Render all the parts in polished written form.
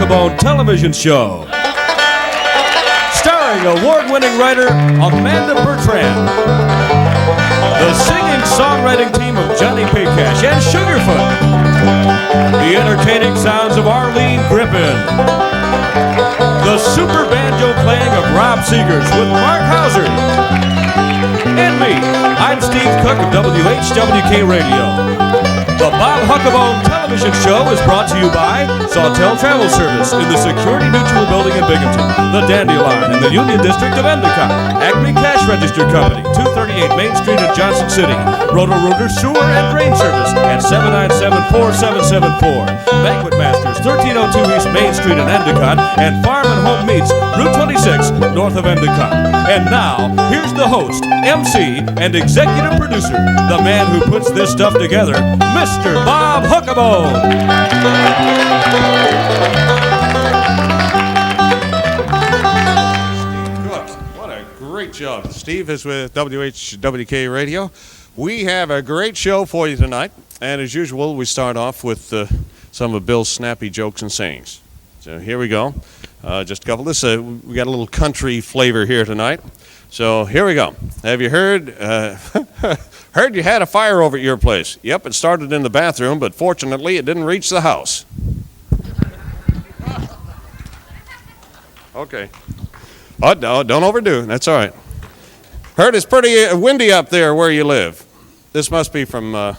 Huckabone television show. Starring award-winning writer Amanda Burtran. The singing songwriting team of Johnny Paycash and Sugerfoot. The entertaining sounds of Arlene Griffin. The super banjo playing of Rob Seeger with Mark Hauser. And me, I'm Steve Cook of WHWK Radio. The Bob Huckabone television show is brought to you by Sawtell Travel Service in the Security Mutual Building in Binghamton, the Dandelion in the Union District of Endicott, Acme Cash Register Company, 238 Main Street in Johnson City, Roto-Rooter Sewer and Drain Service at 797-4774, Banquet Masters, 1302 East Main Street in Endicott, and Farm and Home Meats, Route 26, north of Endicott. And now, here's the host, MC, and executive producer, the man who puts this stuff together, Mr. Bob Huckabone. Steve Cook, what a great job. Steve is with WHWK Radio. We have a great show for you tonight, and as usual, we start off with some of Bill's snappy jokes and sayings. So here we go. Just a couple. We got a little country flavor here tonight. So here we go. Have you heard? Heard you had a fire over at your place. Yep, it started in the bathroom, but fortunately it didn't reach the house. Okay. Oh, no, don't overdo it. That's all right. Heard it's pretty windy up there where you live. This must be from,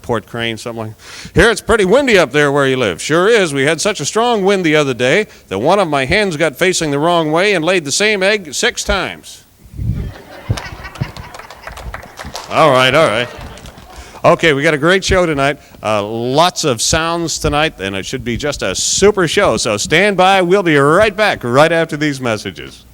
Port Crane, something like that. Here it's pretty windy up there where you live. Sure is. We had such a strong wind the other day that one of my hens got facing the wrong way and laid the same egg 6 times. All right. Okay, we got a great show tonight. Lots of sounds tonight, and it should be just a super show. So stand by. We'll be right back right after these messages.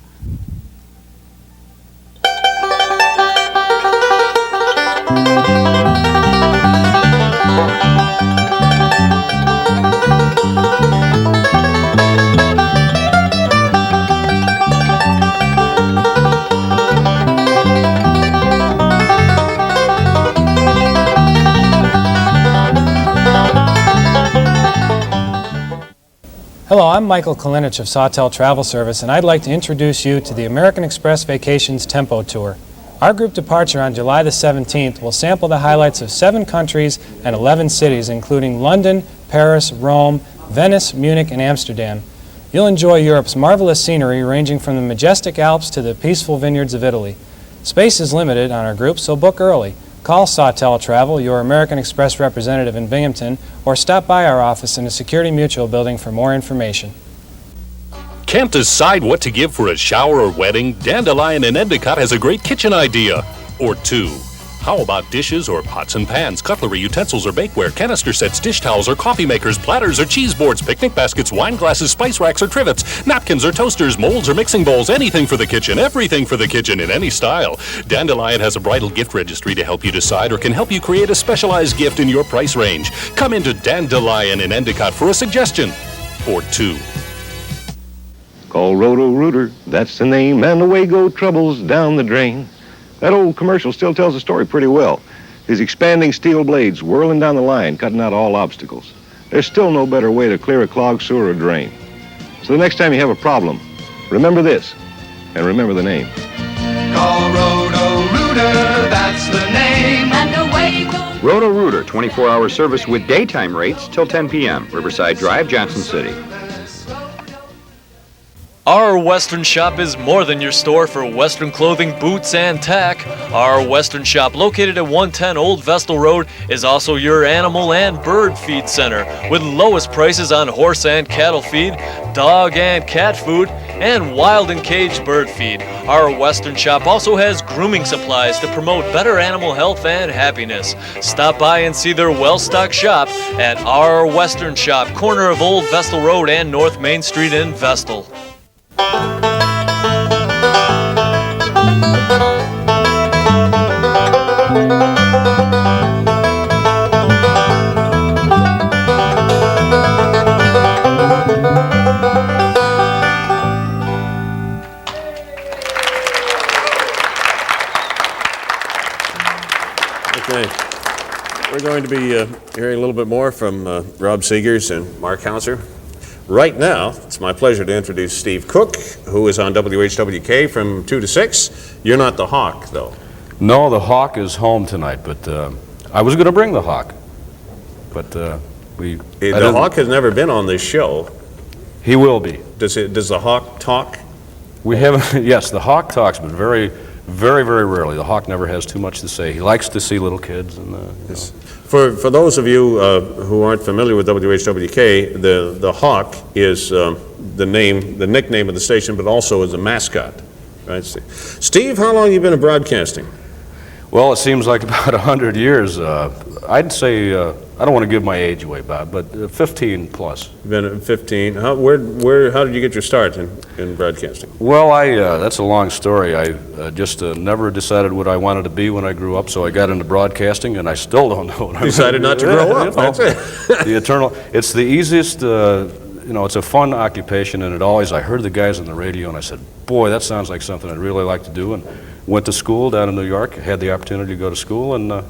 Hello, I'm Michael Kalinich of Sawtell Travel Service, and I'd like to introduce you to the American Express Vacations Tempo Tour. Our group departure on July the 17th will sample the highlights of 7 countries and 11 cities, including London, Paris, Rome, Venice, Munich, and Amsterdam. You'll enjoy Europe's marvelous scenery ranging from the majestic Alps to the peaceful vineyards of Italy. Space is limited on our group, so book early. Call Sawtell Travel, your American Express representative in Binghamton, or stop by our office in the Security Mutual Building for more information. Can't decide what to give for a shower or wedding? Dandelion in Endicott has a great kitchen idea. Or 2. How about dishes or pots and pans, cutlery, utensils or bakeware, canister sets, dish towels or coffee makers, platters or cheese boards, picnic baskets, wine glasses, spice racks or trivets, napkins or toasters, molds or mixing bowls, anything for the kitchen, everything for the kitchen in any style. Dandelion has a bridal gift registry to help you decide or can help you create a specialized gift in your price range. Come into Dandelion in Endicott for a suggestion. Or 2. Call Roto-Rooter, that's the name, and away go troubles down the drain. That old commercial still tells the story pretty well. These expanding steel blades whirling down the line, cutting out all obstacles. There's still no better way to clear a clogged sewer or drain. So the next time you have a problem, remember this, and remember the name. Call Roto-Rooter, that's the name. And away goes Roto-Rooter, 24-hour service with daytime rates till 10 p.m. Riverside Drive, Johnson City. Our Western Shop is more than your store for Western clothing, boots, and tack. Our Western Shop, located at 110 Old Vestal Road, is also your animal and bird feed center, with lowest prices on horse and cattle feed, dog and cat food, and wild and caged bird feed. Our Western Shop also has grooming supplies to promote better animal health and happiness. Stop by and see their well-stocked shop at Our Western Shop, corner of Old Vestal Road and North Main Street in Vestal. Okay. We're going to be hearing a little bit more from Rob Seegers and Mark Hauser. right now, it's my pleasure to introduce Steve Cook, who is on WHWK from 2 to 6. You're not the Hawk, though. No, the Hawk is home tonight, but I was going to bring the Hawk. But the Hawk has never been on this show. He will be. Does the Hawk talk? We haven't. Yes, the Hawk talks, but very, very, very rarely. The Hawk never has too much to say. He likes to see little kids. And For those of you who aren't familiar with WHWK, the Hawk is the nickname of the station, but also is a mascot. Right, Steve, how long have you been in broadcasting? Well, it seems like about 100 years. I'd say, I don't want to give my age away, Bob, but 15 plus. You've been at 15. How did you get your start in broadcasting? Well, that's a long story. I just never decided what I wanted to be when I grew up, so I got into broadcasting, and I still don't know what I decided not to grow up. That's it. It's the easiest, it's a fun occupation, and I heard the guys on the radio, and I said, boy, that sounds like something I'd really like to do, and went to school down in New York, had the opportunity to go to school, and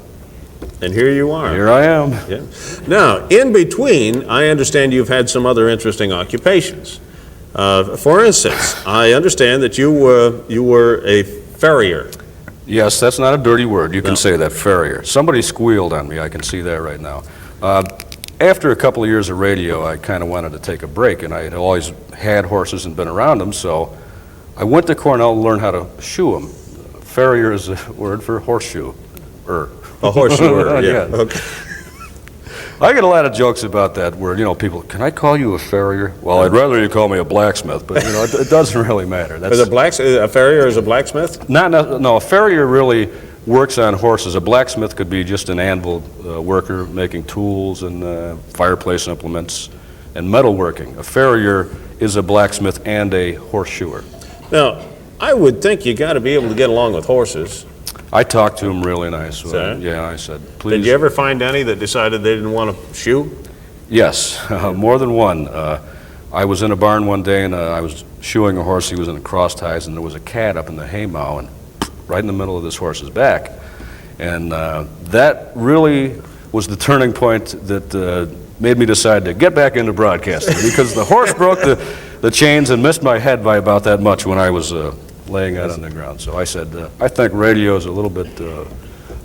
here you are. Here I am. Yeah. Now, in between, I understand you've had some other interesting occupations. For instance, I understand that you were a farrier. Yes, that's not a dirty word. You can say that, farrier. Somebody squealed on me. I can see that right now. After a couple of years of radio, I kind of wanted to take a break, and I had always had horses and been around them, so I went to Cornell to learn how to shoe them. Farrier is a word for horseshoe. A horseshoer, yeah. Yeah. Okay. I get a lot of jokes about that word. People, can I call you a farrier? Well, I'd rather you call me a blacksmith, but it doesn't really matter. A farrier is a blacksmith? No, a farrier really works on horses. A blacksmith could be just an anvil worker making tools and fireplace implements and metalworking. A farrier is a blacksmith and a horseshoer. Now, I would think you got to be able to get along with horses. I talked to him really nice. Yeah, I said, please. Did you ever find any that decided they didn't want to shoe? Yes, more than one. I was in a barn one day and I was shoeing a horse. He was in the cross ties, and there was a cat up in the haymow and right in the middle of this horse's back. And that really was the turning point that made me decide to get back into broadcasting, because the horse broke the chains and missed my head by about that much when I was laying out on the ground. So I said, I think radio is a little bit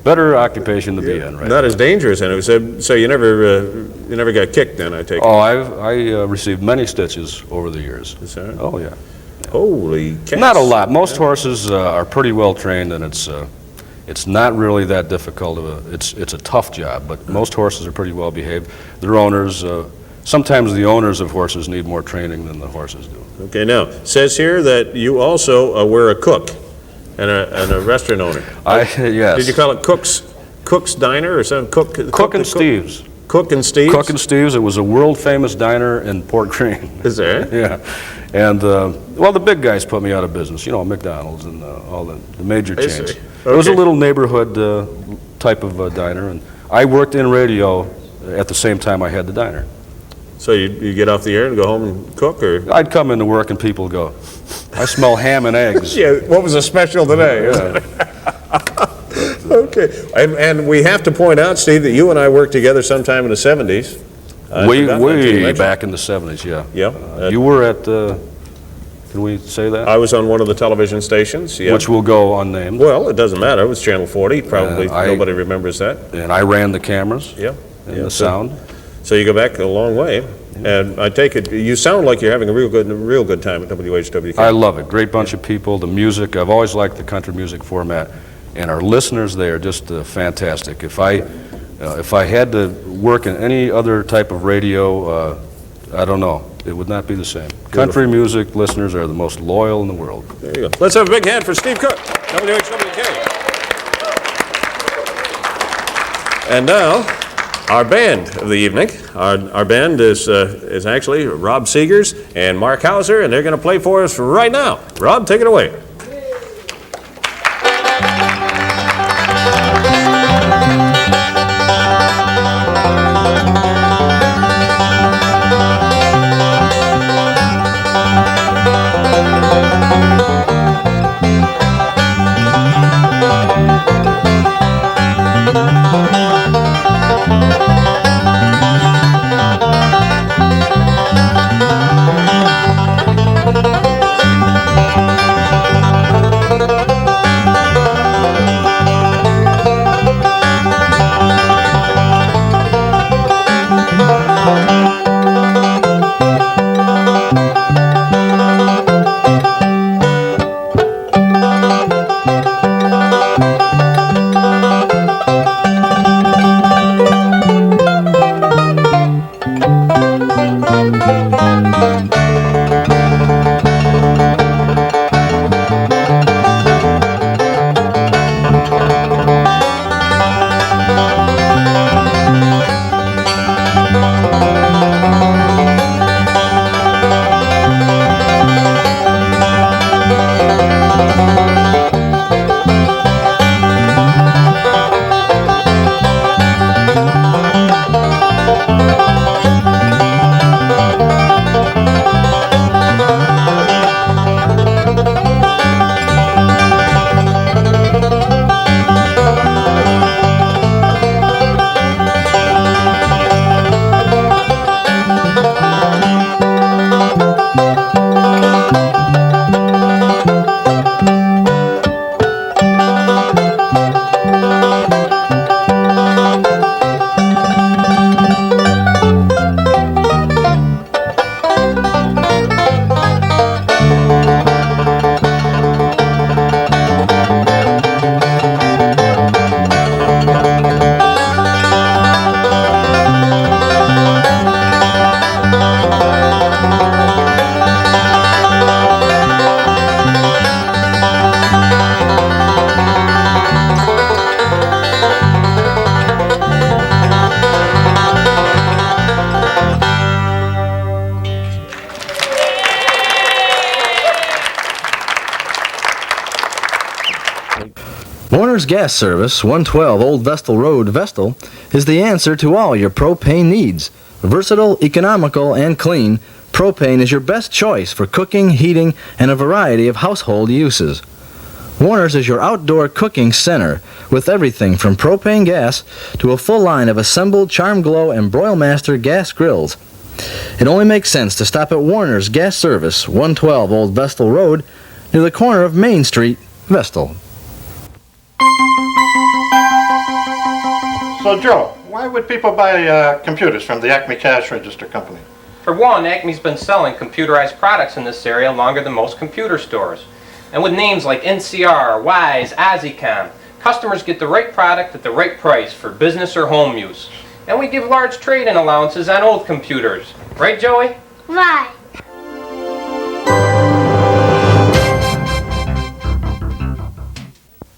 better occupation to be in. Right? Not as dangerous, and so you never got kicked then, I take it. Oh, I received many stitches over the years. Is that? Oh yeah. Holy cats. Not a lot. Most horses are pretty well trained, and it's not really that difficult. It's a tough job, but most horses are pretty well behaved. Their owners. Sometimes the owners of horses need more training than the horses do. Okay, now, it says here that you also were a cook and a restaurant owner. Yes. Did you call it Cook's Diner or something? Cook and Steve's. Cook and Steve's? Cook and Steve's. It was a world-famous diner in Port Green. Is there? Yeah. And, the big guys put me out of business. McDonald's and all the major chains. Okay. It was a little neighborhood type of diner, and I worked in radio at the same time I had the diner. So you get off the air and go home and cook, or? I'd come into work and people go, I smell ham and eggs. Yeah, what was the special today? Okay, and we have to point out, Steve, that you and I worked together sometime in the 70s. Way back in the 70s, yeah. Yeah. You were at, can we say that? I was on one of the television stations, yeah. Which will go unnamed. Well, it doesn't matter, it was Channel 40, probably nobody remembers that. And I ran the cameras. Yeah. And the sound. So you go back a long way, and I take it you sound like you're having a real good time at WHWK. I love it. Great bunch of people. The music, I've always liked the country music format, and our listeners, they are just fantastic. If I had to work in any other type of radio, I don't know, it would not be the same. Beautiful. Country music listeners are the most loyal in the world. There you go. Let's have a big hand for Steve Cook, WHWK. And now, our band of the evening. Our band is actually Rob Seegers and Mark Hauser, and they're going to play for us right now. Rob, take it away. Warner's Gas Service, 112 Old Vestal Road, Vestal, is the answer to all your propane needs. Versatile, economical, and clean, propane is your best choice for cooking, heating, and a variety of household uses. Warner's is your outdoor cooking center with everything from propane gas to a full line of assembled Charm Glow and Broilmaster gas grills. It only makes sense to stop at Warner's Gas Service, 112 Old Vestal Road, near the corner of Main Street, Vestal. So, Joe, why would people buy computers from the Acme Cash Register Company? For one, Acme's been selling computerized products in this area longer than most computer stores. And with names like NCR, Wise, Ozzycom, customers get the right product at the right price for business or home use. And we give large trade-in allowances on old computers. Right, Joey? Right.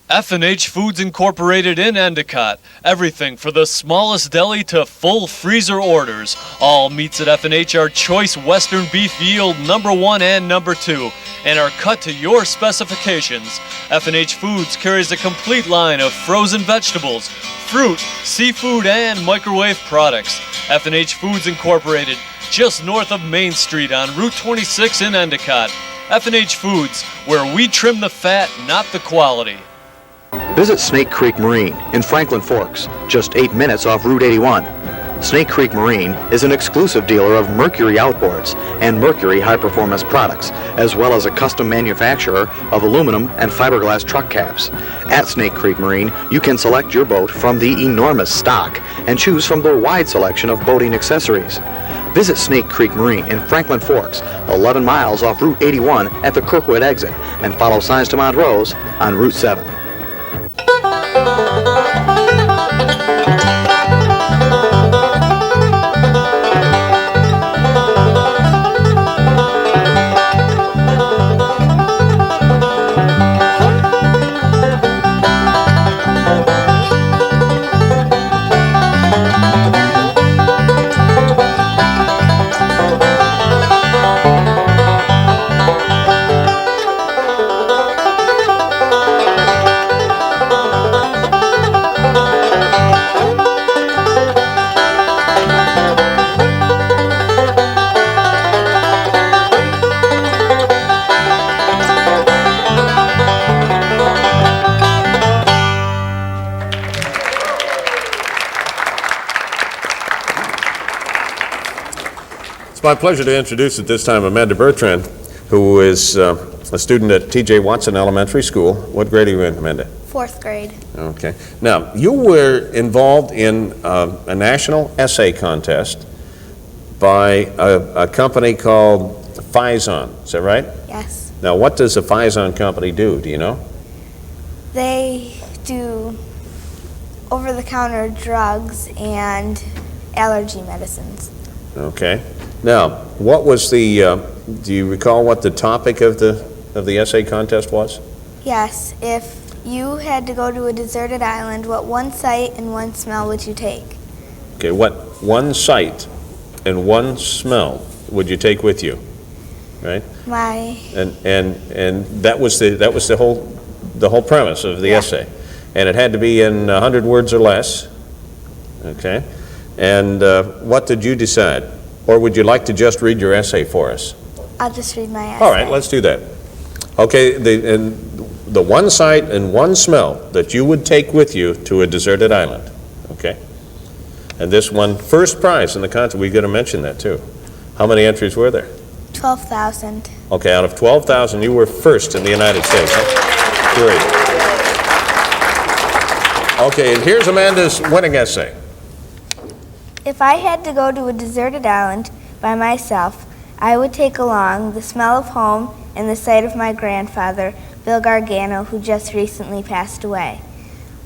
F&H Foods Incorporated in Endicott. Everything for the smallest deli to full freezer orders. All meats at F&H are choice Western beef yield #1 and #2 and are cut to your specifications. F&H Foods carries a complete line of frozen vegetables, fruit, seafood, and microwave products. F&H Foods Incorporated, just north of Main Street on Route 26 in Endicott. F&H Foods, where we trim the fat, not the quality. Visit Snake Creek Marine in Franklin Forks, just 8 minutes off Route 81. Snake Creek Marine is an exclusive dealer of Mercury outboards and Mercury high-performance products, as well as a custom manufacturer of aluminum and fiberglass truck caps. At Snake Creek Marine, you can select your boat from the enormous stock and choose from their wide selection of boating accessories. Visit Snake Creek Marine in Franklin Forks, 11 miles off Route 81 at the Kirkwood exit, and follow signs to Montrose on Route 7. It's my pleasure to introduce at this time Amanda Burtran, who is a student at T.J. Watson Elementary School. What grade are you in, Amanda? 4th grade. Okay. Now, you were involved in a national essay contest by a company called Faison. Is that right? Yes. Now, what does the Faison company do? Do you know? They do over-the-counter drugs and allergy medicines. Okay. Now, what was the? Do you recall what the topic of the essay contest was? Yes. If you had to go to a deserted island, what one sight and one smell would you take? Okay. What one sight and one smell would you take with you? Right. And that was the whole premise of the essay, and it had to be in 100 words or less. Okay. And what did you decide? Or would you like to just read your essay for us? I'll just read my essay. All right, let's do that. Okay, the one sight and one smell that you would take with you to a deserted island. Okay? And this won first prize in the contest. We got to mention that too. How many entries were there? 12,000. Okay, out of 12,000, you were first in the United States. Huh? Great. Okay, and here's Amanda's winning essay. If I had to go to a deserted island by myself, I would take along the smell of home and the sight of my grandfather, Bill Gargano, who just recently passed away.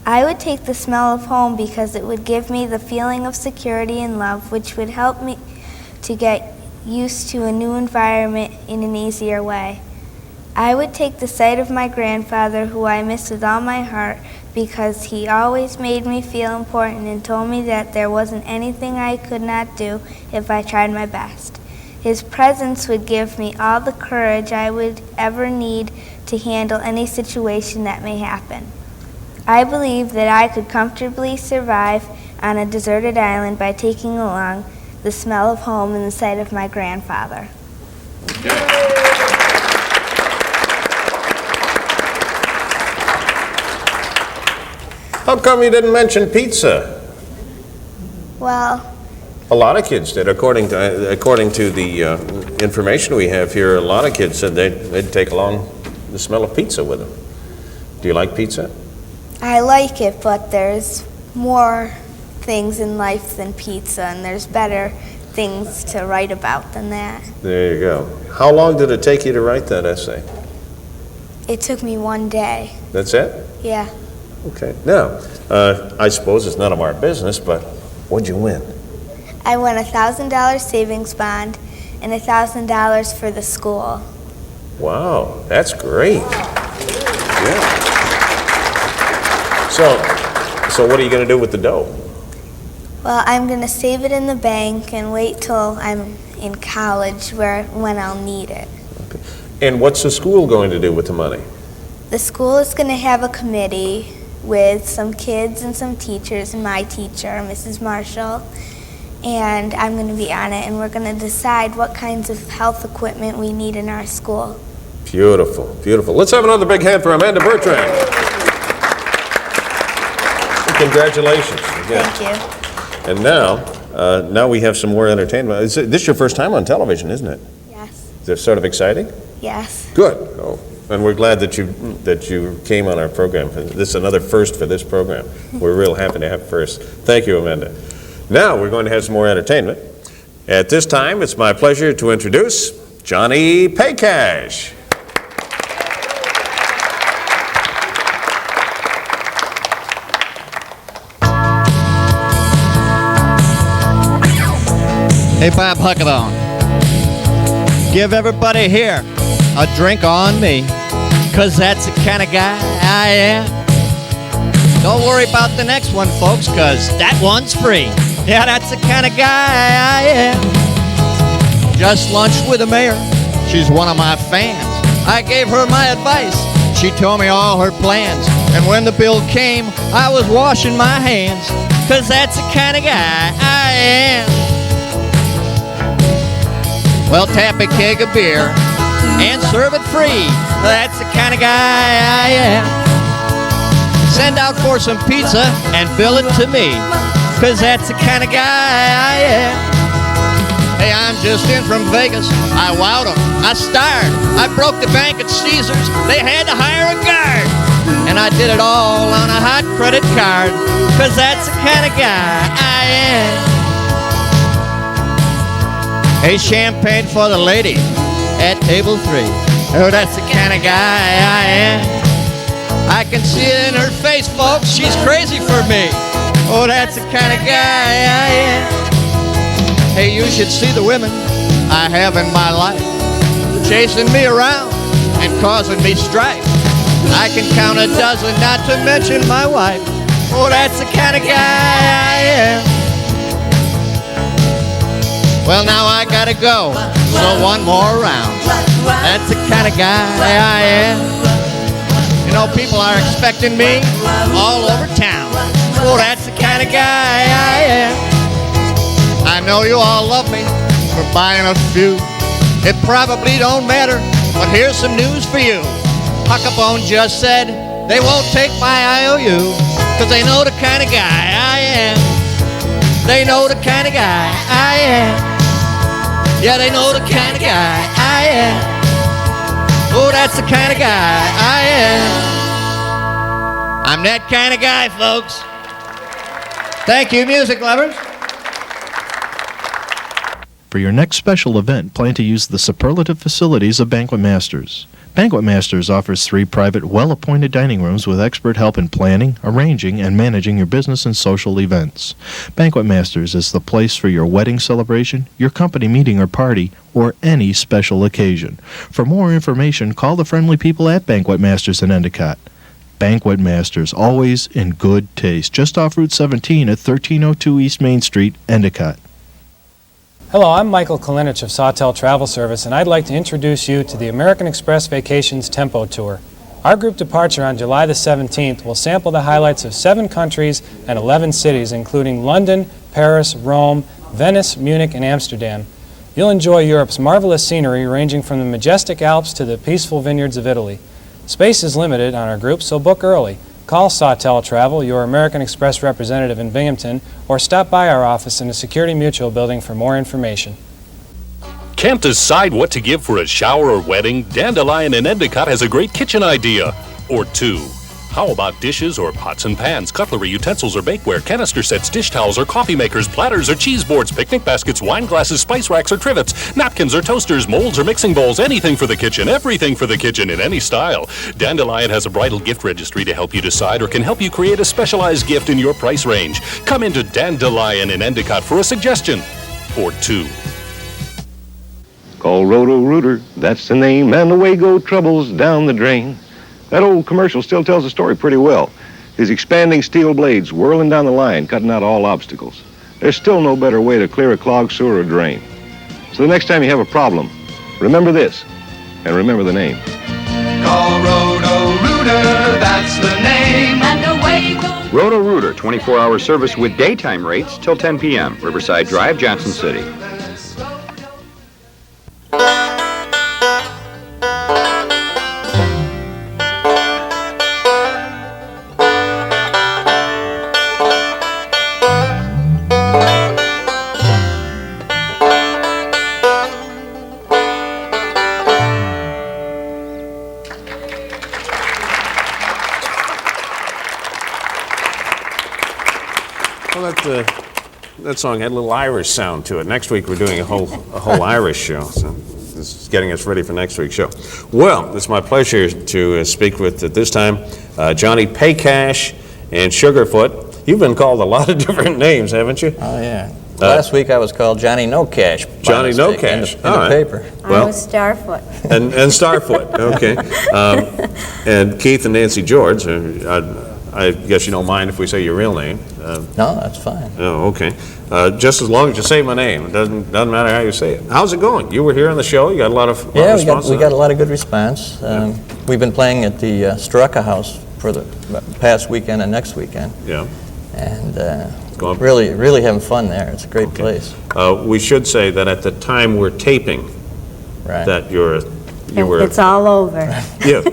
I would take the smell of home because it would give me the feeling of security and love, which would help me to get used to a new environment in an easier way. I would take the sight of my grandfather, who I miss with all my heart, because he always made me feel important and told me that there wasn't anything I could not do if I tried my best. His presence would give me all the courage I would ever need to handle any situation that may happen. I believe that I could comfortably survive on a deserted island by taking along the smell of home and the sight of my grandfather. How come you didn't mention pizza? Well, a lot of kids did. According to the information we have here, a lot of kids said they'd take along the smell of pizza with them. Do you like pizza? I like it, but there's more things in life than pizza, and there's better things to write about than that. There you go. How long did it take you to write that essay? It took me one day. That's it? Yeah. Okay. Now, I suppose it's none of our business, but what'd you win? I won a $1,000 savings bond and $1,000 for the school. Wow, that's great. Yeah. So what are you going to do with the dough? Well, I'm going to save it in the bank and wait till I'm in college when I'll need it. Okay. And what's the school going to do with the money? The school is going to have a committee with some kids and some teachers and my teacher, Mrs. Marshall, and I'm going to be on it, and we're going to decide what kinds of health equipment we need in our school. Beautiful, beautiful. Let's have another big hand for Amanda Burtran. Congratulations again. Thank you. And now we have some more entertainment. This is your first time on television, isn't it? Yes. Is it sort of exciting? Yes. Good. Oh, and we're glad that you came on our program. This is another first for this program. We're real happy to have first. Thank you, Amanda. Now we're going to have some more entertainment. At this time, it's my pleasure to introduce Johnny Paycash. Hey, Bob Huckabone. Give everybody here a drink on me, 'cause that's the kind of guy I am. Don't worry about the next one, folks, 'cause that one's free. Yeah, that's the kind of guy I am. Just lunched with the mayor. She's one of my fans. I gave her my advice. She told me all her plans. And when the bill came, I was washing my hands, 'cause that's the kind of guy I am. Well, tap a keg of beer and serve it free. That's the kind of guy I am. Send out for some pizza and bill it to me, 'cause that's the kind of guy I am. Hey, I'm just in from Vegas. I wowed them. I starred. I broke the bank at Caesars. They had to hire a guard. And I did it all on a hot credit card, 'cause that's the kind of guy I am. Hey, champagne for the lady at table 3. Oh, that's the kind of guy I am. I can see it in her face, folks. She's crazy for me. Oh, that's the kind of guy I am. Hey, you should see the women I have in my life, chasing me around and causing me strife. I can count a dozen, not to mention my wife. Oh, that's the kind of guy I am. Well, now I gotta go, so one more round. That's the kind of guy I am. You know, people are expecting me all over town. Oh, that's the kind of guy I am. I know you all love me for buying a few. It probably don't matter, but here's some news for you. Huckabone just said they won't take my IOU, 'cause they know the kind of guy I am. They know the kind of guy I am. Yeah, they know the kind of guy I am. Oh, that's the kind of guy I am. I'm that kind of guy, folks. Thank you, music lovers. For your next special event, plan to use the superlative facilities of Banquet Masters. Banquet Masters offers 3 private, well-appointed dining rooms with expert help in planning, arranging, and managing your business and social events. Banquet Masters is the place for your wedding celebration, your company meeting or party, or any special occasion. For more information, call the friendly people at Banquet Masters in Endicott. Banquet Masters, always in good taste, just off Route 17 at 1302 East Main Street, Endicott. Hello, I'm Michael Kalinich of Sawtell Travel Service, and I'd like to introduce you to the American Express Vacations Tempo Tour. Our group departure on July the 17th will sample the highlights of 7 countries and 11 cities, including London, Paris, Rome, Venice, Munich, and Amsterdam. You'll enjoy Europe's marvelous scenery, ranging from the majestic Alps to the peaceful vineyards of Italy. Space is limited on our group, so book early. Call Sawtell Travel, your American Express representative in Binghamton, or stop by our office in the Security Mutual building for more information. Can't decide what to give for a shower or wedding? Dandelion in Endicott has a great kitchen idea. Or 2. How about dishes or pots and pans, cutlery, utensils or bakeware, canister sets, dish towels or coffee makers, platters or cheese boards, picnic baskets, wine glasses, spice racks or trivets, napkins or toasters, molds or mixing bowls, anything for the kitchen, everything for the kitchen in any style. Dandelion has a bridal gift registry to help you decide or can help you create a specialized gift in your price range. Come into Dandelion in Endicott for a suggestion. Or 2. Call Roto-Rooter, that's the name, and away go troubles down the drain. That old commercial still tells the story pretty well. His expanding steel blades whirling down the line, cutting out all obstacles. There's still no better way to clear a clogged sewer or drain. So the next time you have a problem, remember this, and remember the name. Call Roto-Rooter, that's the name. And away goes Roto-Rooter, 24-hour service with daytime rates till 10 p.m. Riverside Drive, Johnson City. That song had a little Irish sound to it. Next week we're doing a whole Irish show, so this is getting us ready for next week's show. Well, it's my pleasure to speak with, at this time, Johnny Paycash and Sugerfoot. You've been called a lot of different names, haven't you? Oh, yeah. Last week I was called Johnny No Cash. Johnny No Cash. In the paper. Well, I was Starfoot. And Starfoot, okay. And Keith and Nancy George. I guess you don't mind if we say your real name. No, that's fine. Oh, okay. Just as long as you say my name. It doesn't matter how you say it. How's it going? You were here on the show. You got a lot of response? we got a lot of good response. We've been playing at the Straka House for the past weekend and next weekend. Yeah. And really having fun there. It's a great place. We should say that at the time we're taping, right, that you were. It's all over. Yeah.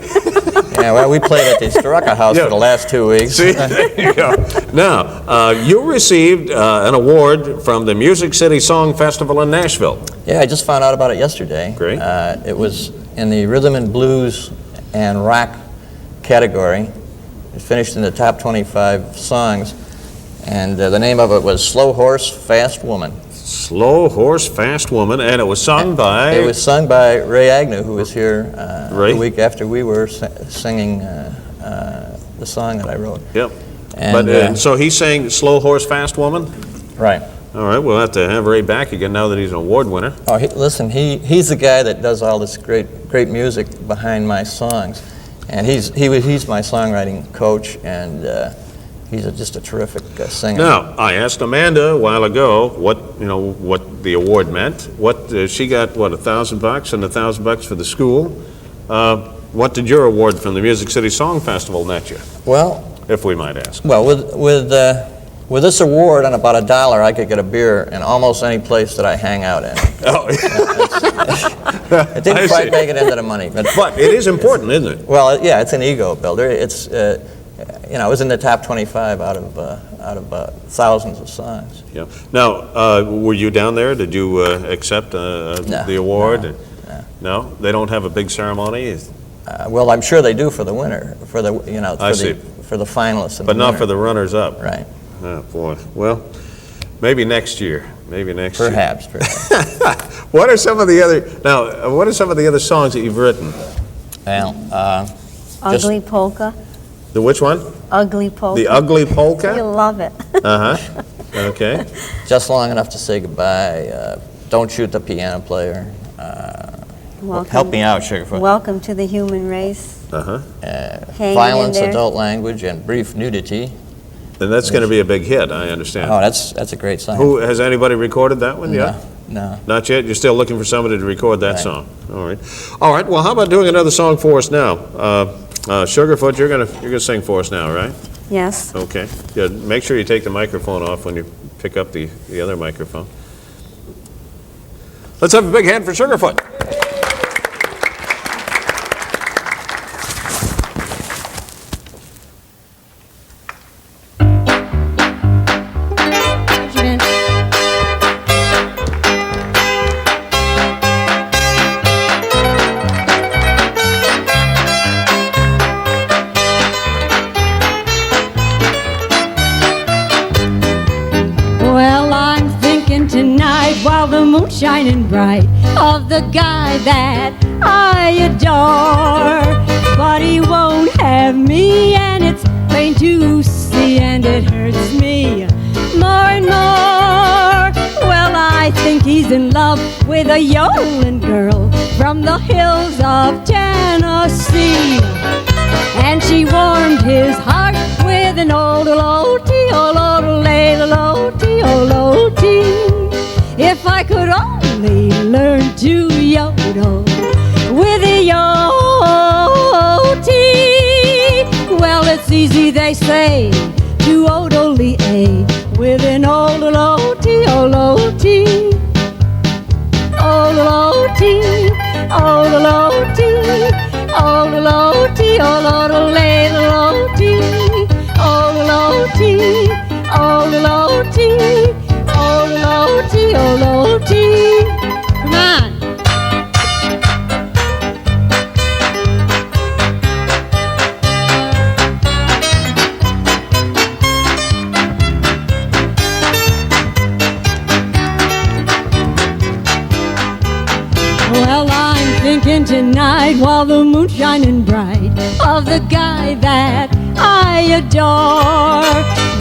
Yeah, well, we played at the Straka House for the last 2 weeks. See, there you go. Now, you received an award from the Music City Song Festival in Nashville. Yeah, I just found out about it yesterday. Great. It was in the rhythm and blues and rock category. It finished in the top 25 songs, and the name of it was Slow Horse, Fast Woman. Slow Horse, Fast Woman, and it was sung by... It was sung by Ray Agnew, who was here Ray? the week after we were singing the song that I wrote. Yep. And, So he sang Slow Horse, Fast Woman? Right. All right, we'll have to have Ray back again now that he's an award winner. Oh, listen, he's the guy that does all this great music behind my songs, and he's my songwriting coach, and he's just a terrific singer. Now, I asked Amanda a while ago what the award meant. She got $1,000 and $1,000 for the school. What did your award from the Music City Song Festival net you? Well, if we might ask. Well, with this award and about $1, I could get a beer in almost any place that I hang out in. Oh, it didn't quite make it into the money, but it is important, isn't it? Well, yeah, it's an ego builder. It's it was in the top 25 out of thousands of songs. Yeah. Now, were you down there? Did you accept the award? No, they don't have a big ceremony. Well, I'm sure they do for the winner, for the finalists, but not for the runners-up. Right. Oh boy. Well, maybe next year. Perhaps. What are some of the other songs that you've written? Well, Ugly Polka. The which one? Ugly Polka. The Ugly Polka? You'll love it. Uh-huh. Okay. Just Long Enough to Say Goodbye. Don't Shoot the Piano Player. Help me out, Sugarfoot. Welcome to the Human Race. Violence, Adult Language, and Brief Nudity. And that's going to be a big hit, I understand. Oh, that's a great song. Has anybody recorded that one yet? No. Not yet? You're still looking for somebody to record that song? All right. All right, well, how about doing another song for us now? Sugarfoot, you're gonna sing for us now, right? Yes. Okay. Good. Make sure you take the microphone off when you pick up the other microphone. Let's have a big hand for Sugarfoot. Shining bright of the guy that I adore, but he won't have me, and it's plain to see, and it hurts me more and more. Well, I think he's in love with a yodeling girl from the hills of Tennessee, and she warmed his heart with an old-a-lo-tee, old-a-lo-tee, old-a-lo-tee. If I could only learn to yodel with a yo-tee. Well, it's easy, they say, to odel-lee-a with an old-a-lo-tee, old-a-lo-tee. Old-a-lo-tee, old-a-lo-tee, old-a-lo-tee, old-a-lo-tee, old-a-lo-tee, old-a-lo-tee. O-lo-tee, O-lo-tee. Come on. Well, I'm thinking tonight while the moon's shining bright of the guy that I adore,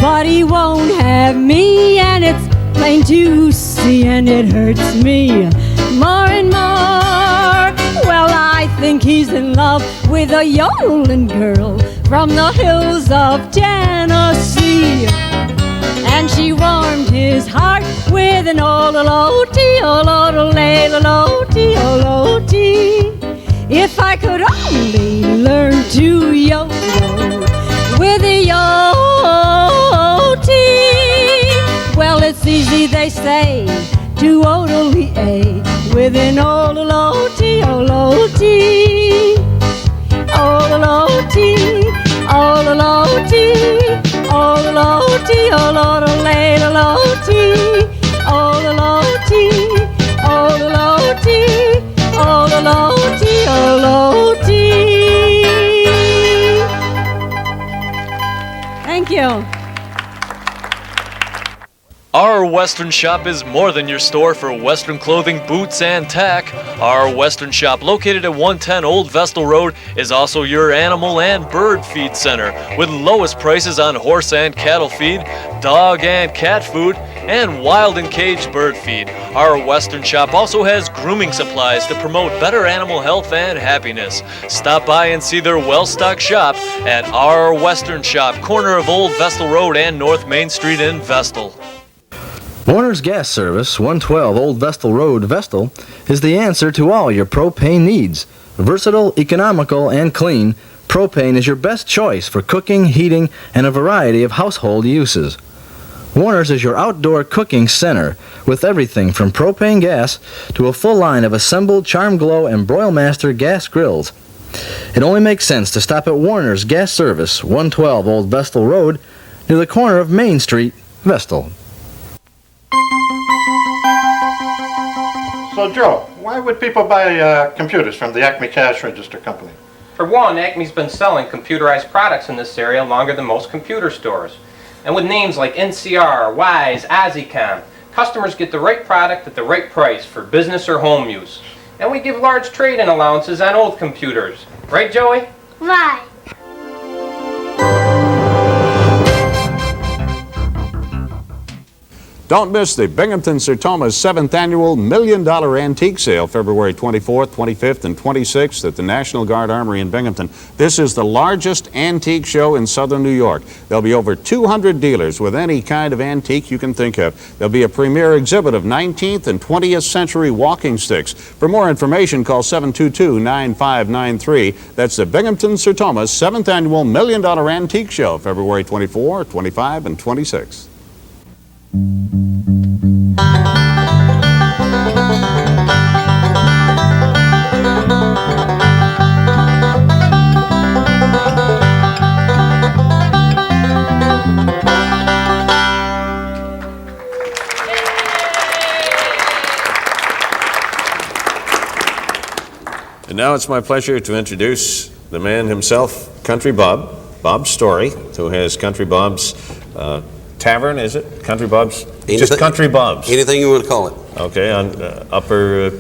but he won't have me, and it's plain to see, and it hurts me more and more. Well, I think he's in love with a yodeling girl from the hills of Tennessee, and she warmed his heart with an old-a-lo-tee, old-a-lo-tee, old-a-lo-tee. If I could only learn to yodel with a yo-tee. Well, it's easy, they say, to odel-lee-a with an old-a-lo-tee, old-a-lo-tee. Old-a-lo-tee, old-a-lo-tee, old-a-lo-tee, old-a-lo-tee, old-a-lo-tee, old-a-lo-tee, old-a-lo-tee, old-a-lo-tee. Thank you. Our Western Shop is more than your store for Western clothing, boots, and tack. Our Western Shop, located at 110 Old Vestal Road, is also your animal and bird feed center, with lowest prices on horse and cattle feed, dog and cat food, and wild and caged bird feed. Our Western Shop also has grooming supplies to promote better animal health and happiness. Stop by and see their well-stocked shop at Our Western Shop, corner of Old Vestal Road and North Main Street in Vestal. Warner's Gas Service, 112 Old Vestal Road, Vestal, is the answer to all your propane needs. Versatile, economical, and clean, propane is your best choice for cooking, heating, and a variety of household uses. Warner's is your outdoor cooking center with everything from propane gas to a full line of assembled Charm Glow and Broilmaster gas grills. It only makes sense to stop at Warner's Gas Service, 112 Old Vestal Road, near the corner of Main Street, Vestal. So, Joe, why would people buy computers from the Acme Cash Register Company? For one, Acme's been selling computerized products in this area longer than most computer stores. And with names like NCR, Wise, Azicom, customers get the right product at the right price for business or home use. And we give large trade-in allowances on old computers. Right, Joey? Right. Don't miss the Binghamton Sertoma's 7th Annual $1 Million Antique Sale, February 24th, 25th, and 26th at the National Guard Armory in Binghamton. This is the largest antique show in southern New York. There'll be over 200 dealers with any kind of antique you can think of. There'll be a premier exhibit of 19th and 20th century walking sticks. For more information, call 722-9593. That's the Binghamton Sertoma's 7th Annual $1 Million Antique Show, February 24, 25, and 26. And now it's my pleasure to introduce the man himself, Country Bob, Bob Story, who has Country Bob's Tavern, is it? Country Bob's? Just Country Bob's. Anything you want to call it. Okay, on Upper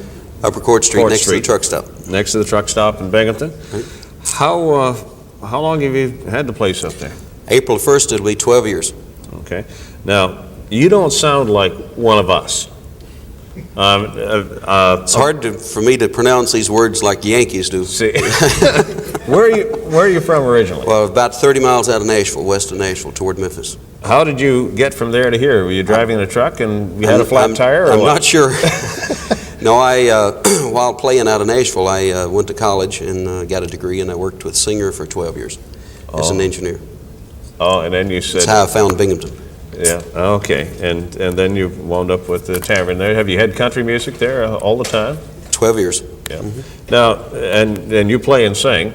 Court Street, next to the truck stop. Next to the truck stop in Binghamton. Right. How long have you had the place up there? April 1st, it'll be 12 years. Okay. Now, you don't sound like one of us. It's hard for me to pronounce these words like Yankees do. See. Where are you from originally? Well, about 30 miles out of Nashville, west of Nashville, toward Memphis. How did you get from there to here? Were you driving a truck and you had a flat tire? Or I'm what? not sure. No, while playing out of Nashville, I went to college and got a degree, and I worked with Seeger for 12 years as an engineer. Oh, and then you said... That's how I found Binghamton. Yeah, okay. And then you wound up with the tavern there. Have you had country music there all the time? 12 years. Yeah. Mm-hmm. Now, and you play and sing.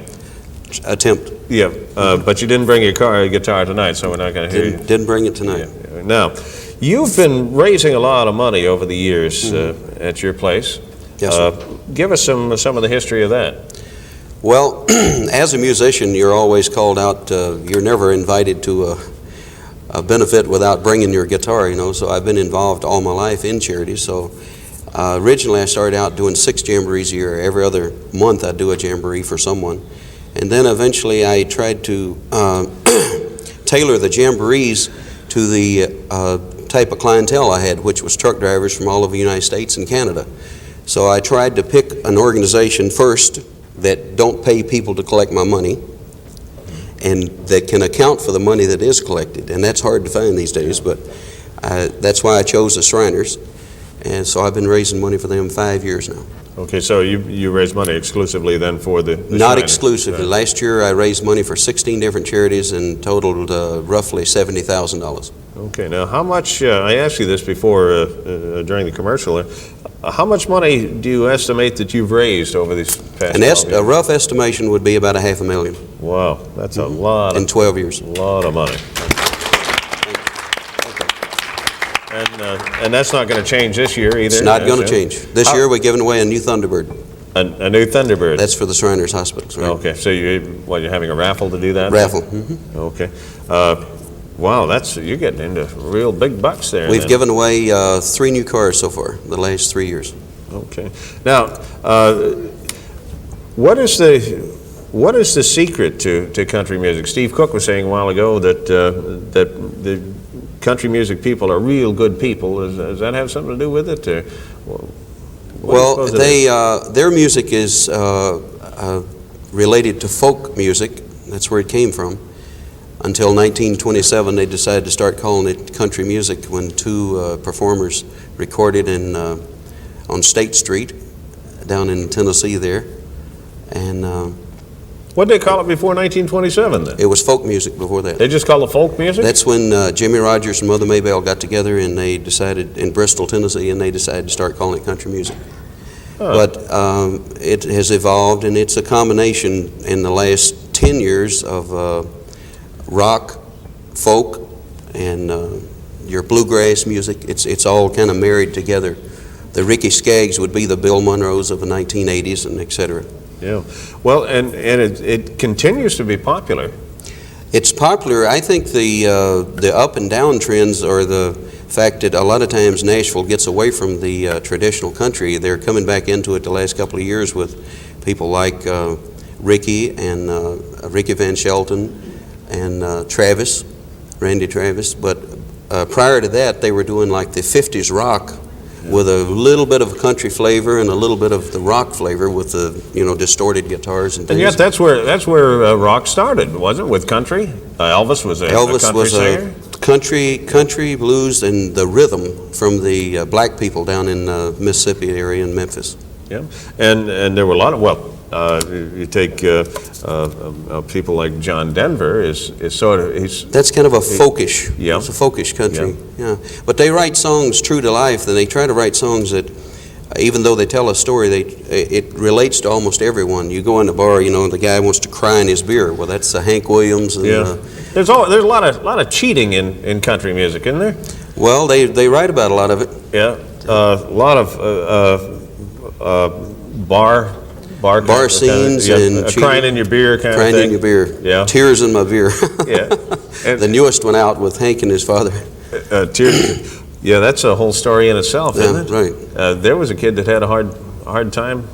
Attempt. Yeah, but you didn't bring your guitar tonight, so we're not going to hear you. Didn't bring it tonight. Yeah. Now, you've been raising a lot of money over the years at your place. Yes, sir. Give us some of the history of that. Well, as a musician, you're always called out. You're never invited to a benefit without bringing your guitar, you know. So I've been involved all my life in charities. So originally I started out doing 6 jamborees a year. Every other month I'd do a jamboree for someone. And then eventually I tried to tailor the jamborees to the type of clientele I had, which was truck drivers from all over the United States and Canada. So I tried to pick an organization first that don't pay people to collect my money and that can account for the money that is collected. And that's hard to find these days, but that's why I chose the Shriners. And so I've been raising money for them 5 years now. Okay, so you raise money exclusively then for the Not Shriners. exclusively. Last year I raised money for 16 different charities and totaled roughly $70,000. Okay, now how much, I asked you this before during the commercial, how much money do you estimate that you've raised over these past 12 years? A rough estimation would be about $500,000. Wow, that's a lot. In 12 years. A lot of money. And that's not going to change this year either? It's not going to change. This year we're giving away a new Thunderbird. A new Thunderbird? That's for the Shriners Hospitals, right? Okay, so you're having a raffle to do that? Raffle. Okay. Wow, you're getting into real big bucks there. We've given away 3 new cars so far the last 3 years. Okay. Now, what is the secret to country music? Steve Cook was saying a while ago that the country music people are real good people. Does that have something to do with it? Well, their music is related to folk music. That's where it came from. Until 1927, they decided to start calling it country music when 2 performers recorded on State Street down in Tennessee there. And what did they call it before 1927 then? It was folk music before that. They just called it folk music? That's when Jimmy Rogers and Mother Maybelle got together and they decided, in Bristol, Tennessee, and they decided to start calling it country music. But it has evolved, and it's a combination in the last 10 years of rock, folk, and your bluegrass music. It's all kind of married together. The Ricky Skaggs would be the Bill Monroes of the 1980s, and et cetera. Yeah. Well, and it continues to be popular. It's popular. I think the up and down trends are the fact that a lot of times Nashville gets away from the traditional country. They're coming back into it the last couple of years with people like Ricky and Ricky Van Shelton and Randy Travis. But prior to that, they were doing like the 50s rock with a little bit of country flavor and a little bit of the rock flavor with the distorted guitars and things. And yet that's where rock started, wasn't it? With country. Elvis was a country singer. Country blues and the rhythm from the black people down in Mississippi area in Memphis. Yeah, and there were a lot of you take people like John Denver is sort of that's kind of a folkish. Yeah, it's a folkish country. Yeah, but they write songs true to life, and they try to write songs that, even though they tell a story, it relates to almost everyone. You go in the bar, the guy wants to cry in his beer. Well, that's Hank Williams. And, there's a lot of cheating in country music, isn't there? Well, they write about a lot of it. Yeah, a lot of bar scenes and crying in your beer kind of thing. Crying in your beer. Yeah. Tears in my beer. Yeah. And the newest one out with Hank and his father. Tears. Yeah, that's a whole story in itself, isn't it? Right. There was a kid that had a hard time.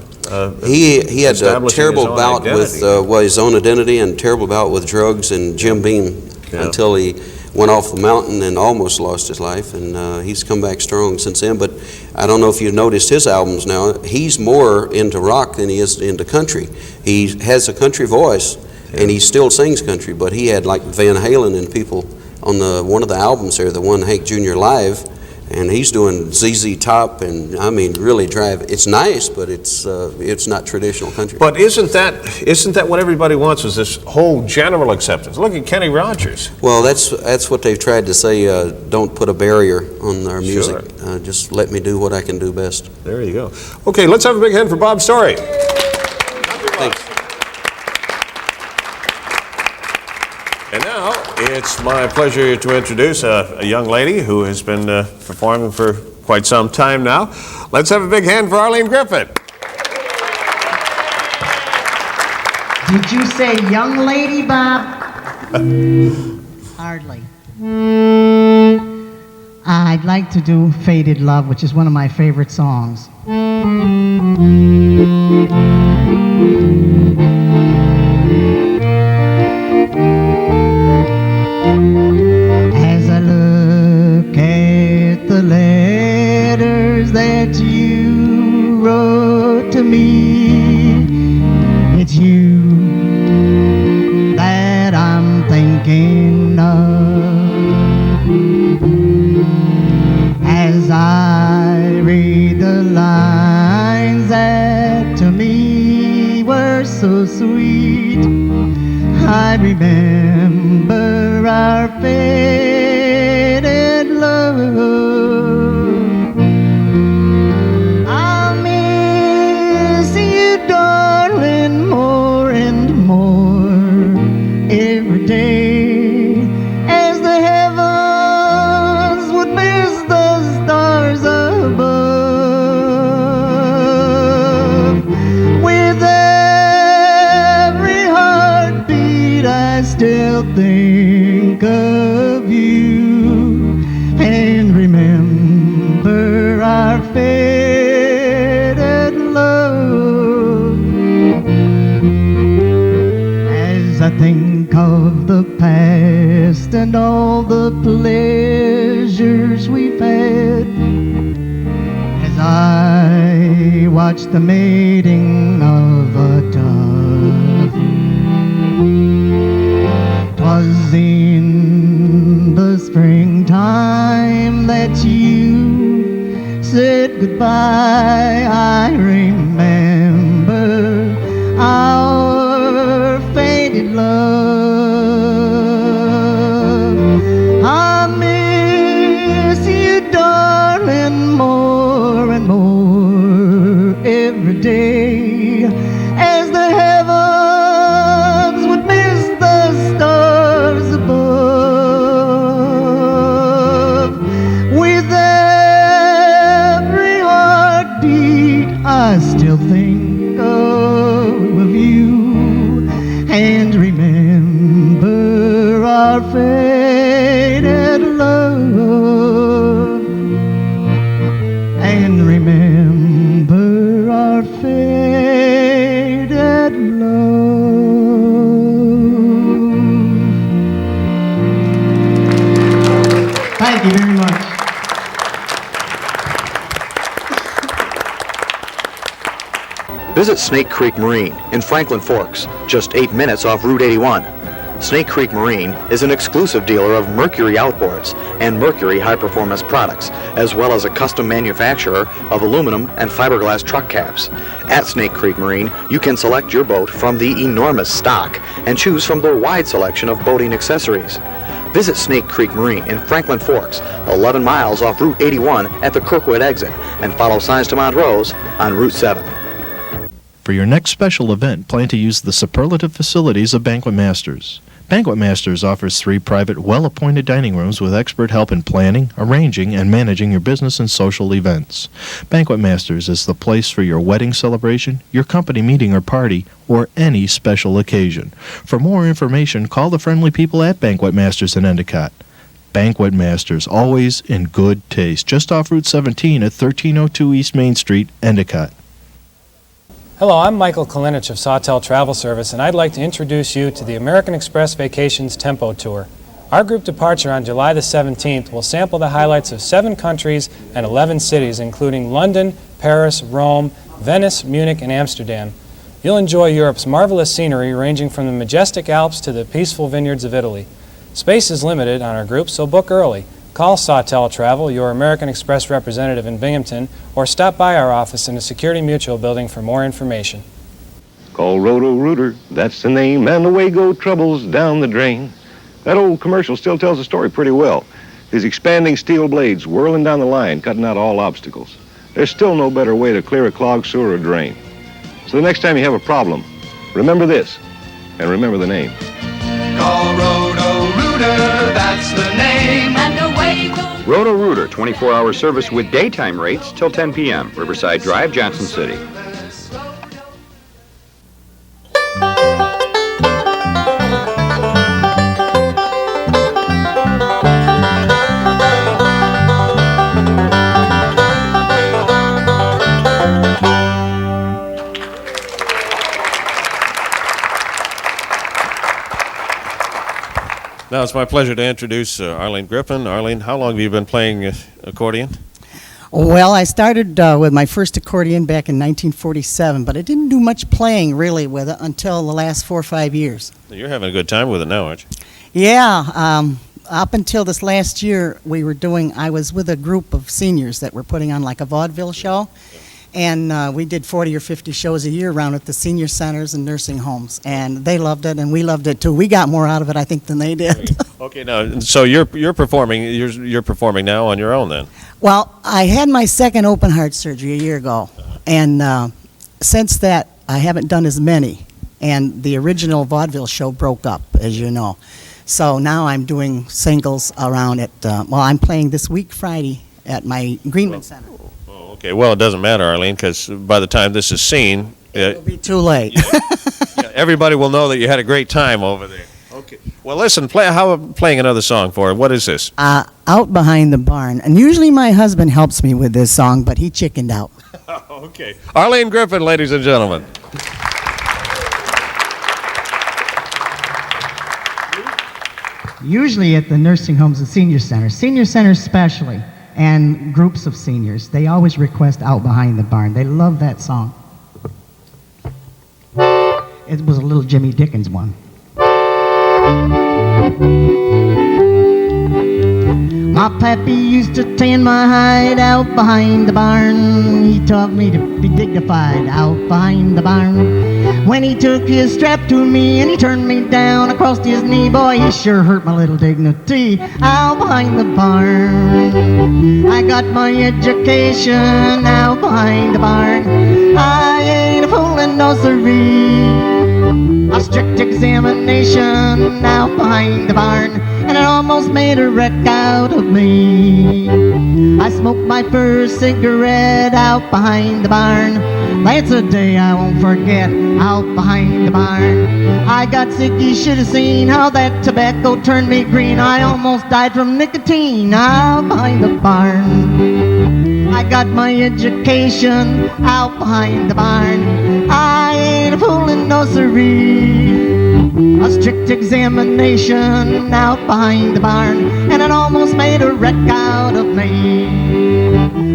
He had a terrible bout with his own identity and terrible bout with drugs and Jim Beam until he went off the mountain and almost lost his life, and he's come back strong since then. But I don't know if you've noticed his albums now. He's more into rock than he is into country. He has a country voice, and he still sings country, but he had like Van Halen and people on one of the albums there, the one Hank Jr. Live, and he's doing ZZ Top, and I mean really drive. It's nice, but it's not traditional country. But isn't that what everybody wants? Is this whole general acceptance? Look at Kenny Rogers. Well, that's what they've tried to say. Don't put a barrier on our music. Sure. Just let me do what I can do best. There you go. Okay, let's have a big hand for Bob Story. Thanks. And now it's my pleasure to introduce a young lady who has been performing for quite some time now. Let's have a big hand for Arlene Griffin. Did you say young lady, Bob? Hardly. I'd like to do Faded Love, which is one of my favorite songs. As I look at the letters that you wrote to me, it's you that I'm thinking of. As I read the lines that to me were so sweet, I remember our faded love. I'll miss you, darling, more and more every day, as the heavens would miss the stars above. With every heartbeat I still think of you. watch the mating of a dove. 'Twas in the springtime that you said goodbye. I remember our faded love. I miss you, darling, more and more every day, as the heavens would miss the stars above. With every heartbeat I still think of you, and remember our faded love, and remember our faded love. Thank you very much. Visit Snake Creek Marine in Franklin Forks, just 8 minutes off Route 81. Snake Creek Marine is an exclusive dealer of Mercury outboards and Mercury high-performance products, as well as a custom manufacturer of aluminum and fiberglass truck cabs. At Snake Creek Marine, you can select your boat from the enormous stock and choose from the wide selection of boating accessories. Visit Snake Creek Marine in Franklin Forks, 11 miles off Route 81 at the Kirkwood exit, and follow signs to Montrose on Route 7. For your next special event, plan to use the superlative facilities of Banquet Masters. Banquet Masters offers 3 private, well-appointed dining rooms with expert help in planning, arranging, and managing your business and social events. Banquet Masters is the place for your wedding celebration, your company meeting or party, or any special occasion. For more information, call the friendly people at Banquet Masters in Endicott. Banquet Masters, always in good taste, just off Route 17 at 1302 East Main Street, Endicott. Hello, I'm Michael Kalinich of Sawtell Travel Service, and I'd like to introduce you to the American Express Vacations Tempo Tour. Our group departure on July the 17th will sample the highlights of 7 countries and 11 cities, including London, Paris, Rome, Venice, Munich, and Amsterdam. You'll enjoy Europe's marvelous scenery, ranging from the majestic Alps to the peaceful vineyards of Italy. Space is limited on our group, so book early. Call Sawtell Travel, your American Express representative in Binghamton, or stop by our office in the Security Mutual building for more information. Call Roto-Rooter, that's the name, and away go troubles down the drain. That old commercial still tells the story pretty well. His expanding steel blades whirling down the line, cutting out all obstacles. There's still no better way to clear a clogged sewer or drain. So the next time you have a problem, remember this, and remember the name. Call Roto-Rooter, that's the name, and away goes. Roto-Rooter, 24-hour service with daytime rates till 10 p.m. Riverside Drive, Johnson City. Now it's my pleasure to introduce Arlene Griffin. Arlene, how long have you been playing accordion? Well, I started with my first accordion back in 1947, but I didn't do much playing really with it until the last 4 or 5 years. You're having a good time with it now, aren't you? Yeah, up until this last year, I was with a group of seniors that were putting on like a vaudeville show. And we did 40 or 50 shows a year around at the senior centers and nursing homes, and they loved it, and we loved it too. We got more out of it, I think, than they did. Okay, now, so you're performing. You're performing now on your own, then? Well, I had my second open heart surgery a year ago, and since that, I haven't done as many. And the original vaudeville show broke up, as you know. So now I'm doing singles around at. I'm playing this week Friday at my Greenman Center. Okay, well, it doesn't matter, Arlene, because by the time this is seen, it'll be too late. Everybody will know that you had a great time over there. Okay. Well, listen, playing another song for her. What is this? Out Behind the Barn. And usually my husband helps me with this song, but he chickened out. Okay. Arlene Griffin, ladies and gentlemen. Usually at the nursing homes and senior centers especially. and groups of seniors. They always request Out Behind the Barn. They love that song. It was a little Jimmy Dickens one. My pappy used to tan my hide out behind the barn. He taught me to be dignified out behind the barn. When he took his strap to me and he turned me down across his knee, boy, he sure hurt my little dignity out behind the barn. I got my education out behind the barn. I ain't a fool and no siree. A strict examination out behind the barn, and it almost made a wreck out of me. I smoked my first cigarette out behind the barn. That's a day I won't forget out behind the barn. I got sick, you should have seen how that tobacco turned me green. I almost died from nicotine out behind the barn. I got my education out behind the barn. I ain't a fool in no siree. A strict examination out behind the barn, and it almost made a wreck out of me.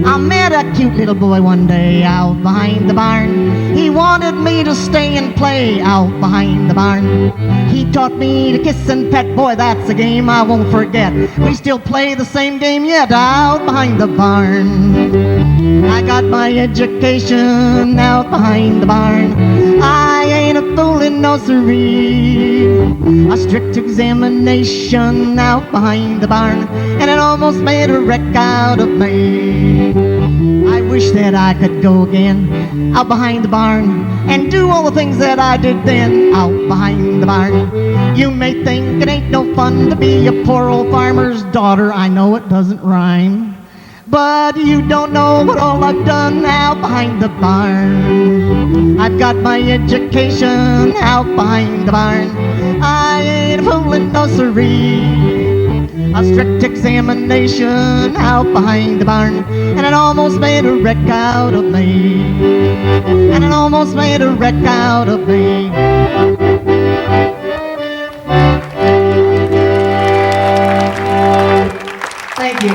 I met a cute little boy one day out behind the barn. He wanted me to stay and play out behind the barn. He taught me to kiss and pet, boy, that's a game I won't forget. We still play the same game yet out behind the barn. I got my education out behind the barn. I ain't a fool in no siree. A strict examination out behind the barn, and it almost made a wreck out of me. I wish that I could go again out behind the barn and do all the things that I did then out behind the barn. You may think it ain't no fun to be a poor old farmer's daughter. I know it doesn't rhyme, but you don't know what all I've done out behind the barn. I've got my education out behind the barn. I ain't a fool in no siree. A strict examination out behind the barn, and it almost made a wreck out of me. And it almost made a wreck out of me. Thank you.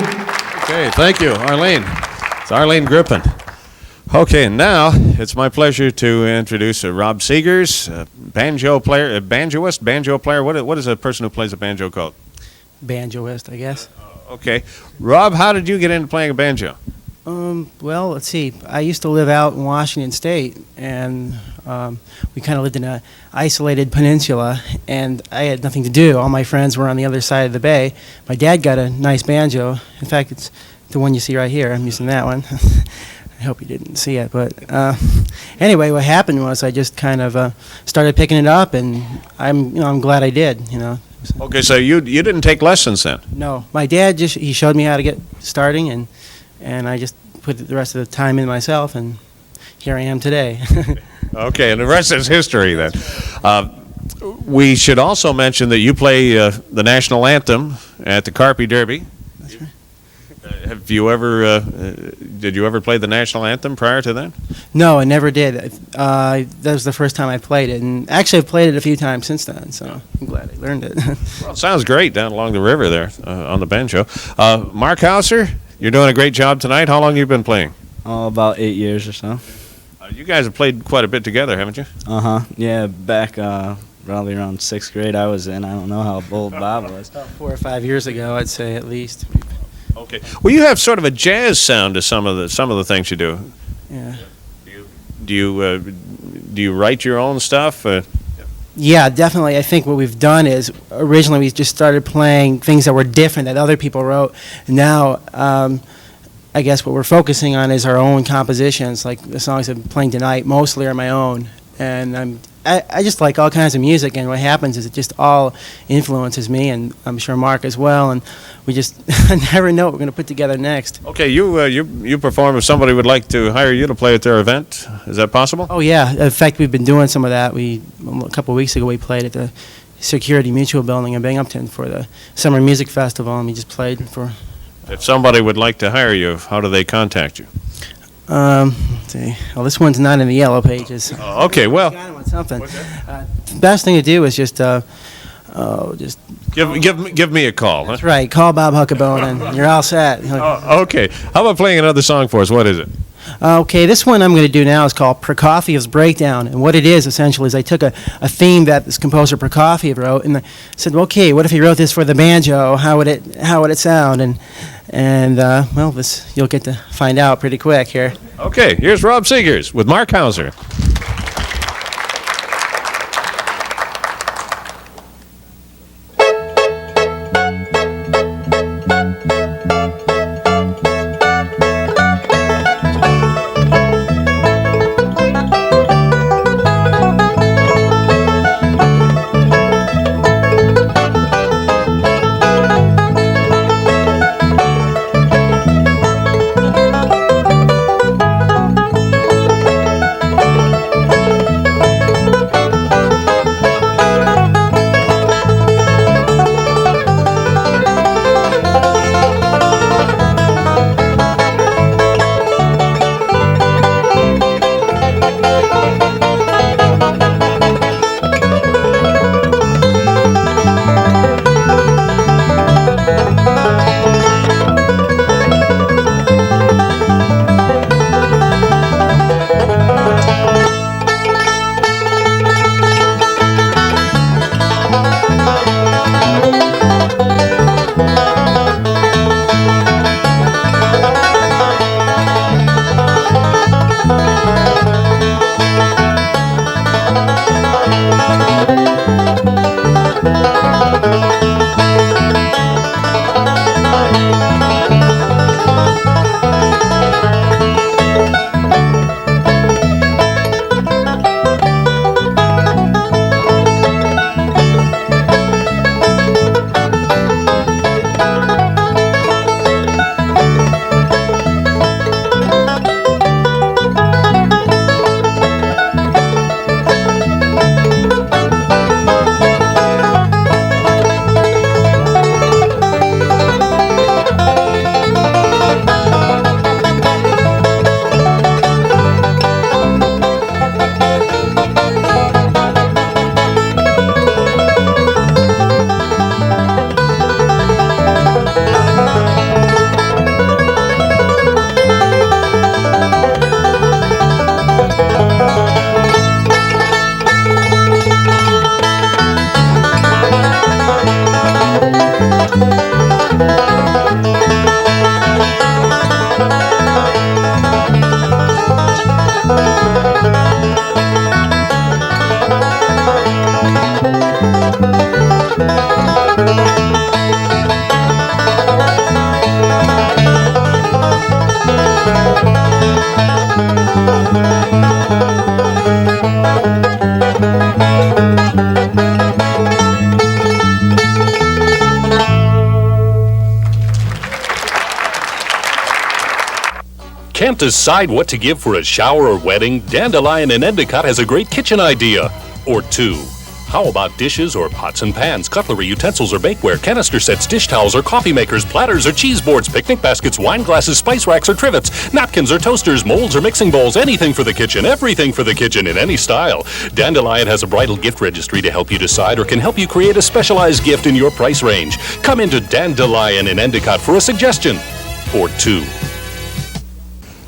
Okay, thank you, Arlene. It's Arlene Griffin. Okay, now it's my pleasure to introduce Rob Seegers, banjo player, banjoist, banjo player. What is a person who plays a banjo called? Banjoist, I guess. Okay. Rob, how did you get into playing a banjo? Well, let's see. I used to live out in Washington State, and we kind of lived in an isolated peninsula, and I had nothing to do. All my friends were on the other side of the bay. My dad got a nice banjo. In fact, it's the one you see right here. I'm using that one. I hope you didn't see it, but anyway, what happened was I just kind of started picking it up, and I'm glad I did. Okay, so you didn't take lessons then? No, my dad he showed me how to get starting, and I just put the rest of the time in myself, and here I am today. Okay, and the rest is history then. We should also mention that you play the national anthem at the Carpy Derby. That's right. Have you ever did you ever play the national anthem prior to that? No, I never did. That was the first time I played it, and actually I've played it a few times since then, so I'm glad I learned it. Well, it sounds great down along the river there on the banjo. Mark Hauser, you're doing a great job tonight. How long have you been playing? Oh, about 8 years or so. You guys have played quite a bit together, haven't you? Uh-huh. Yeah, back probably around 6th grade I was in. I don't know how old Bob was. About 4 or 5 years ago, I'd say at least. Okay. Well, you have sort of a jazz sound to some of the things you do. Yeah. Do you write your own stuff? Yeah, definitely. I think what we've done is originally we just started playing things that were different that other people wrote. Now, I guess what we're focusing on is our own compositions. Like the songs I'm playing tonight mostly are my own, and I just like all kinds of music. And what happens is it just all influences me, and I'm sure Mark as well. And we just never know what we're going to put together next. Okay, you perform if somebody would like to hire you to play at their event. Is that possible? Oh yeah. In fact, we've been doing some of that. A couple of weeks ago we played at the Security Mutual Building in Binghamton for the Summer Music Festival, and we just played for. If somebody would like to hire you, how do they contact you? Let's see. Well, this one's not in the yellow pages. Okay, well. Something. The best thing to do is just Oh, just Give me a call. Huh? that's right. Call Bob Huckabone, and you're all set. Oh, okay. How about playing another song for us? What is it? Okay, this one I'm going to do now is called Prokofiev's Breakdown. And what it is, essentially, is I took a theme that this composer Prokofiev wrote, and I said, okay, what if he wrote this for the banjo? How would it sound? And well, you'll get to find out pretty quick here. Okay, here's Rob Seegers with Mark Hauser. Can't decide what to give for a shower or wedding? Dandelion in Endicott has a great kitchen idea. Or two. How about dishes or pots and pans, cutlery, utensils, or bakeware, canister sets, dish towels, or coffee makers, platters or cheese boards, picnic baskets, wine glasses, spice racks or trivets, napkins or toasters, molds or mixing bowls, anything for the kitchen, everything for the kitchen in any style. Dandelion has a bridal gift registry to help you decide or can help you create a specialized gift in your price range. Come into Dandelion in Endicott for a suggestion. Or two.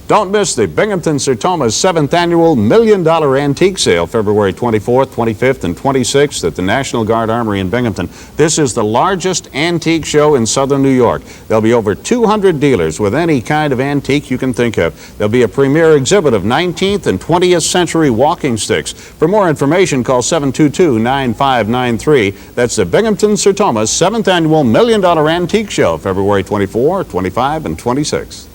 Don't miss the Binghamton-Sertoma's 7th Annual $1 Million Antique Sale, February 24th, 25th, and 26th at the National Guard Armory in Binghamton. This is the largest antique show in southern New York. There'll be over 200 dealers with any kind of antique you can think of. There'll be a premier exhibit of 19th and 20th century walking sticks. For more information, call 722-9593. That's the Binghamton-Sertoma's 7th Annual $1 Million Antique Show, February 24, 25, and 26.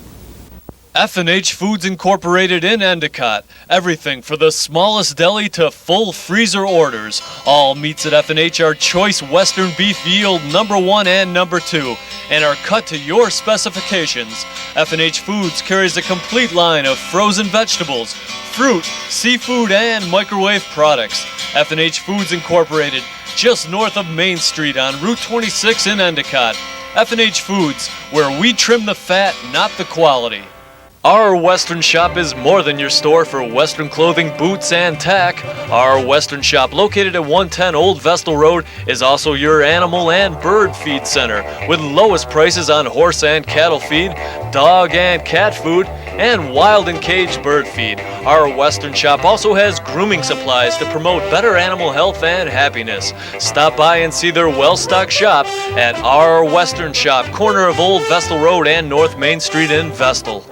F&H Foods Incorporated in Endicott. Everything for the smallest deli to full freezer orders. All meats at F&H are choice Western beef yield #1 and #2 and are cut to your specifications. F&H Foods carries a complete line of frozen vegetables, fruit, seafood, and microwave products. F&H Foods Incorporated, just north of Main Street on Route 26 in Endicott. F&H Foods, where we trim the fat, not the quality. Our Western Shop is more than your store for Western clothing, boots, and tack. Our Western Shop, located at 110 Old Vestal Road, is also your animal and bird feed center, with lowest prices on horse and cattle feed, dog and cat food, and wild and caged bird feed. Our Western Shop also has grooming supplies to promote better animal health and happiness. Stop by and see their well-stocked shop at Our Western Shop, corner of Old Vestal Road and North Main Street in Vestal.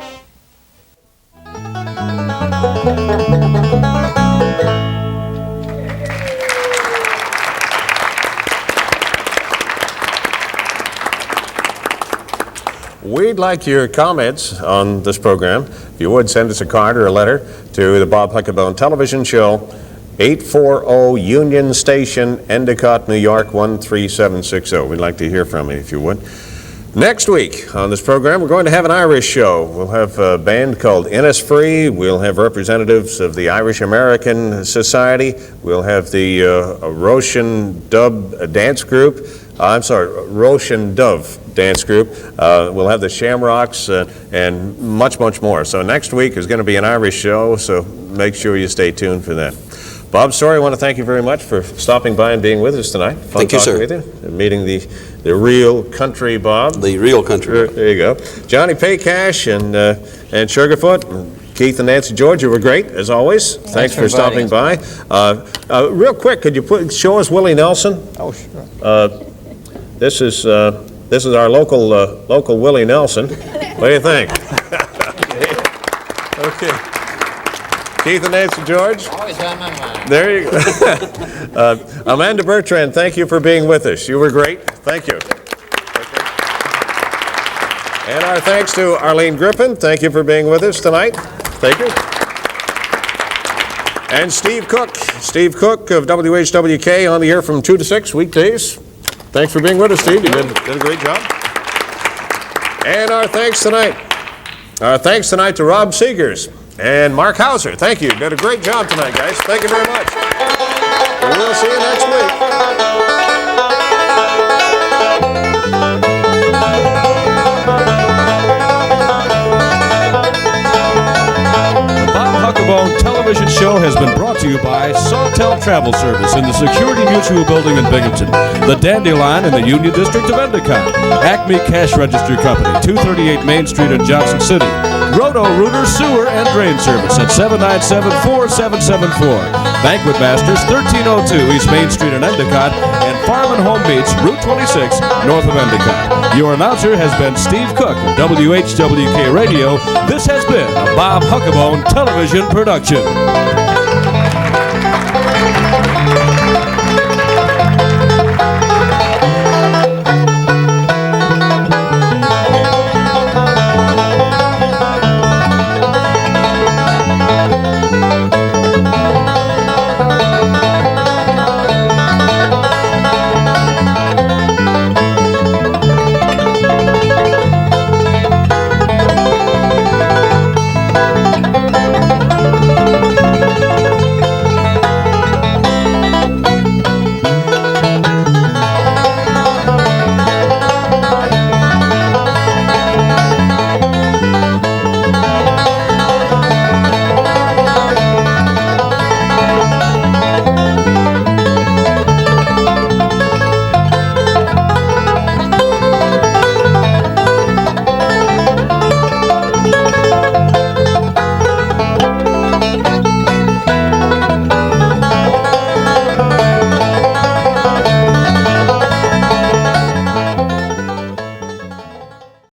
We'd like your comments on this program. If you would, send us a card or a letter to the Bob Huckabone Television Show, 840 Union Station, Endicott, New York, 13760. We'd like to hear from you if you would. Next week on this program, we're going to have an Irish show. We'll have a band called Innisfree. We'll have representatives of the Irish American Society. We'll have the Roshan Dove dance group. Roshan Dove dance group. We'll have the Shamrocks and much, much more. So next week is going to be an Irish show, so make sure you stay tuned for that. Bob Story, I want to thank you very much for stopping by and being with us tonight. Fun Thank you, talking sir. with you, and meeting the real country Bob. The real country. There you go. Johnny Paycash and Sugerfoot, and Keith and Nancy George, you were great, as always. Thanks for stopping by. Real quick, could you show us Willie Nelson? Oh, sure. This is our local Willie Nelson. What do you think? Okay. Keith and Nancy George. Always on my mind. There you go. Amanda Burtran, thank you for being with us. You were great. Thank you. And our thanks to Arlene Griffin. Thank you for being with us tonight. Thank you. And Steve Cook. Steve Cook of WHWK on the air from 2 to 6 weekdays. Thanks for being with us, Steve. You did a great job. And our thanks tonight to Rob Seegers and Mark Hauser. Thank you. You did a great job tonight, guys. Thank you very much. And we'll see you next week. Huckabone Television Show has been brought to you by Sawtell Travel Service in the Security Mutual Building in Binghamton, the Dandelion in the Union District of Endicott, Acme Cash Register Company, 238 Main Street in Johnson City, Roto-Rooter Sewer and Drain Service at 797-4774, Banquet Masters, 1302 East Main Street in Endicott, and Farm and Home Meats, Route 26, north of Endicott. Your announcer has been Steve Cook of WHWK Radio. This has been a Bob Huckabone Television production.